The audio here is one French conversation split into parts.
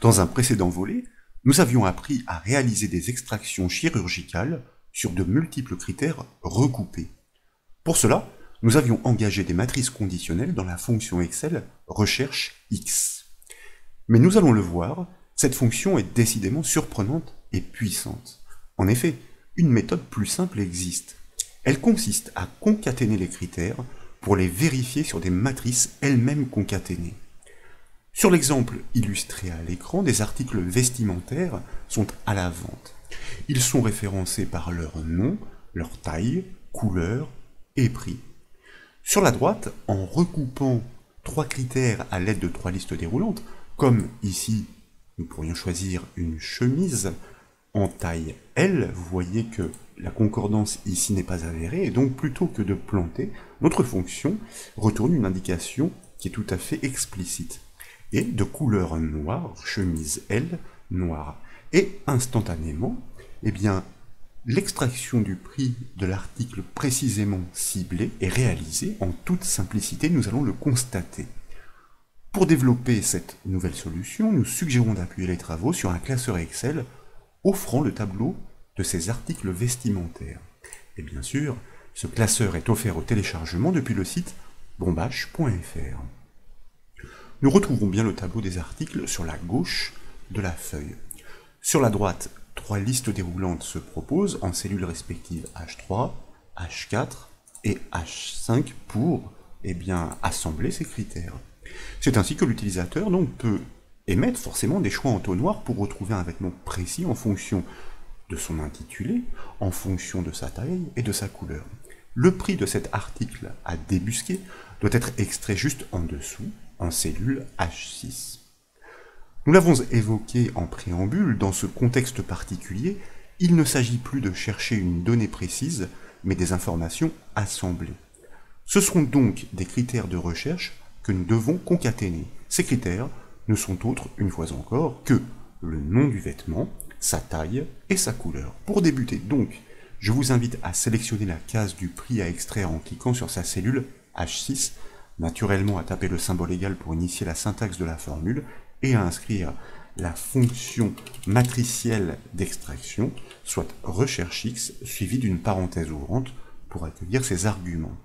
Dans un précédent volet, nous avions appris à réaliser des extractions chirurgicales sur de multiples critères recoupés. Pour cela, nous avions engagé des matrices conditionnelles dans la fonction Excel recherche X. Mais nous allons le voir, cette fonction est décidément surprenante et puissante. En effet, une méthode plus simple existe. Elle consiste à concaténer les critères pour les vérifier sur des matrices elles-mêmes concaténées. Sur l'exemple illustré à l'écran, des articles vestimentaires sont à la vente. Ils sont référencés par leur nom, leur taille, couleur et prix. Sur la droite, en recoupant 3 critères à l'aide de 3 listes déroulantes, comme ici, nous pourrions choisir une chemise en taille L, vous voyez que la concordance ici n'est pas avérée, et donc plutôt que de planter, notre fonction retourne une indication qui est tout à fait explicite. Et de couleur noire, chemise L, noire. Et instantanément, eh bien, l'extraction du prix de l'article précisément ciblé est réalisée en toute simplicité, nous allons le constater. Pour développer cette nouvelle solution, nous suggérons d'appuyer les travaux sur un classeur Excel offrant le tableau de ces articles vestimentaires. Et bien sûr, ce classeur est offert au téléchargement depuis le site bombache.fr. Nous retrouvons bien le tableau des articles sur la gauche de la feuille. Sur la droite, 3 listes déroulantes se proposent en cellules respectives H3, H4 et H5 pour assembler ces critères. C'est ainsi que l'utilisateur peut émettre forcément des choix en entonnoirs pour retrouver un vêtement précis en fonction de son intitulé, en fonction de sa taille et de sa couleur. Le prix de cet article à débusquer doit être extrait juste en dessous, en cellule H6. Nous l'avons évoqué en préambule, dans ce contexte particulier, il ne s'agit plus de chercher une donnée précise, mais des informations assemblées. Ce sont donc des critères de recherche que nous devons concaténer. Ces critères ne sont autres, une fois encore, que le nom du vêtement, sa taille et sa couleur. Pour débuter donc, je vous invite à sélectionner la case du prix à extraire en cliquant sur sa cellule H6, naturellement à taper le symbole égal pour initier la syntaxe de la formule, et à inscrire la fonction matricielle d'extraction, soit recherche X, suivie d'une parenthèse ouvrante pour accueillir ces arguments.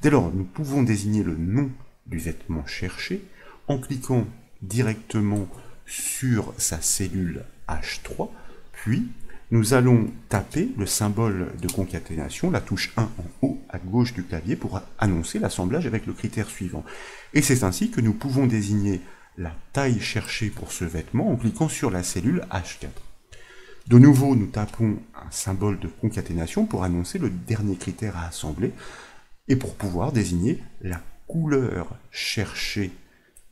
Dès lors, nous pouvons désigner le nom du vêtement cherché en cliquant directement sur sa cellule H3, puis nous allons taper le symbole de concaténation, la touche 1 en haut à gauche du clavier pour annoncer l'assemblage avec le critère suivant. Et c'est ainsi que nous pouvons désigner la taille cherchée pour ce vêtement en cliquant sur la cellule H4. De nouveau, nous tapons un symbole de concaténation pour annoncer le dernier critère à assembler et pour pouvoir désigner la couleur cherchée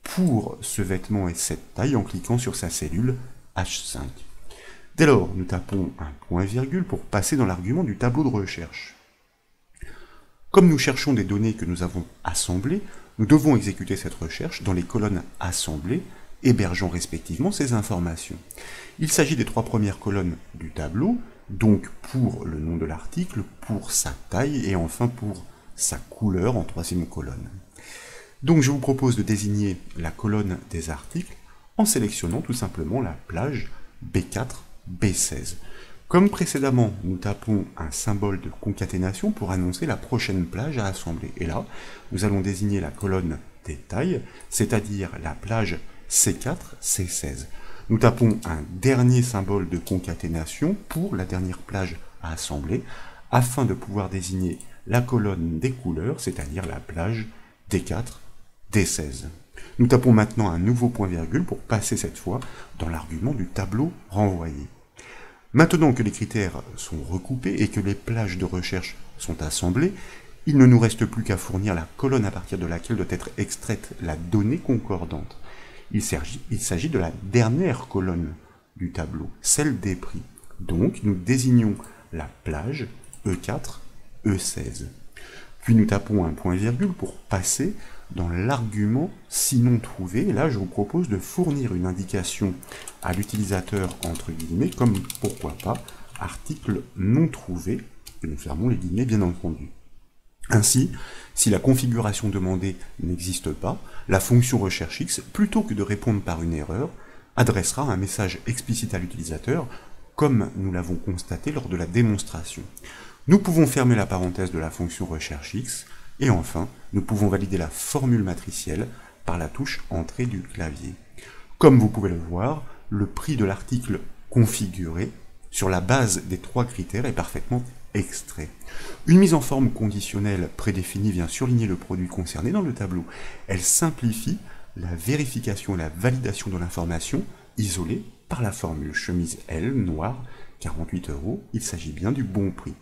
pour ce vêtement et cette taille en cliquant sur sa cellule H5. Dès lors, nous tapons un point-virgule pour passer dans l'argument du tableau de recherche. Comme nous cherchons des données que nous avons assemblées, nous devons exécuter cette recherche dans les colonnes assemblées, hébergeant respectivement ces informations. Il s'agit des 3 premières colonnes du tableau, donc pour le nom de l'article, pour sa taille et enfin pour sa couleur en 3e colonne. Donc je vous propose de désigner la colonne des articles en sélectionnant tout simplement la plage B4, B16. Comme précédemment, nous tapons un symbole de concaténation pour annoncer la prochaine plage à assembler. Et là, nous allons désigner la colonne des tailles, c'est-à-dire la plage C4, C16. Nous tapons un dernier symbole de concaténation pour la dernière plage à assembler, afin de pouvoir désigner la colonne des couleurs, c'est-à-dire la plage D4, D16. Nous tapons maintenant un nouveau point-virgule pour passer cette fois dans l'argument du tableau renvoyé. Maintenant que les critères sont recoupés et que les plages de recherche sont assemblées, il ne nous reste plus qu'à fournir la colonne à partir de laquelle doit être extraite la donnée concordante. Il s'agit de la dernière colonne du tableau, celle des prix. Donc nous désignons la plage E4, E16. Puis nous tapons un point-virgule pour passer dans l'argument sinon trouvé. Et là, je vous propose de fournir une indication à l'utilisateur, entre guillemets, comme pourquoi pas, article non trouvé, et nous fermons les guillemets bien entendu. Ainsi, si la configuration demandée n'existe pas, la fonction recherche X, plutôt que de répondre par une erreur, adressera un message explicite à l'utilisateur, comme nous l'avons constaté lors de la démonstration. Nous pouvons fermer la parenthèse de la fonction recherche X, et enfin, nous pouvons valider la formule matricielle par la touche Entrée du clavier. Comme vous pouvez le voir, le prix de l'article configuré sur la base des 3 critères est parfaitement extrait. Une mise en forme conditionnelle prédéfinie vient surligner le produit concerné dans le tableau. Elle simplifie la vérification et la validation de l'information isolée par la formule chemise L, noire, 48 €, il s'agit bien du bon prix.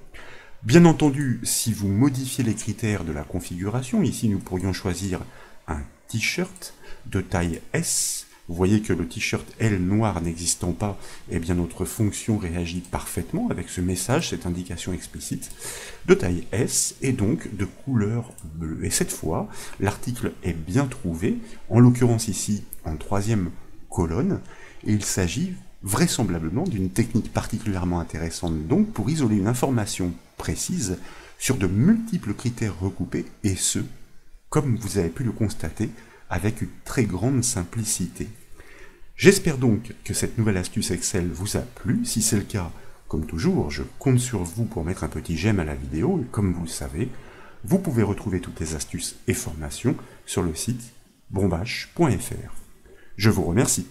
Bien entendu, si vous modifiez les critères de la configuration, ici nous pourrions choisir un t-shirt de taille S. Vous voyez que le t-shirt L noir n'existant pas, eh bien notre fonction réagit parfaitement avec ce message, cette indication explicite, de taille S et donc de couleur bleue. Et cette fois, l'article est bien trouvé, en l'occurrence ici en 3e colonne, et il s'agit vraisemblablement d'une technique particulièrement intéressante donc pour isoler une information précise sur de multiples critères recoupés, et ce, comme vous avez pu le constater, avec une très grande simplicité. J'espère donc que cette nouvelle astuce Excel vous a plu. Si c'est le cas, comme toujours, je compte sur vous pour mettre un petit j'aime à la vidéo, et comme vous le savez, vous pouvez retrouver toutes les astuces et formations sur le site bombache.fr. Je vous remercie.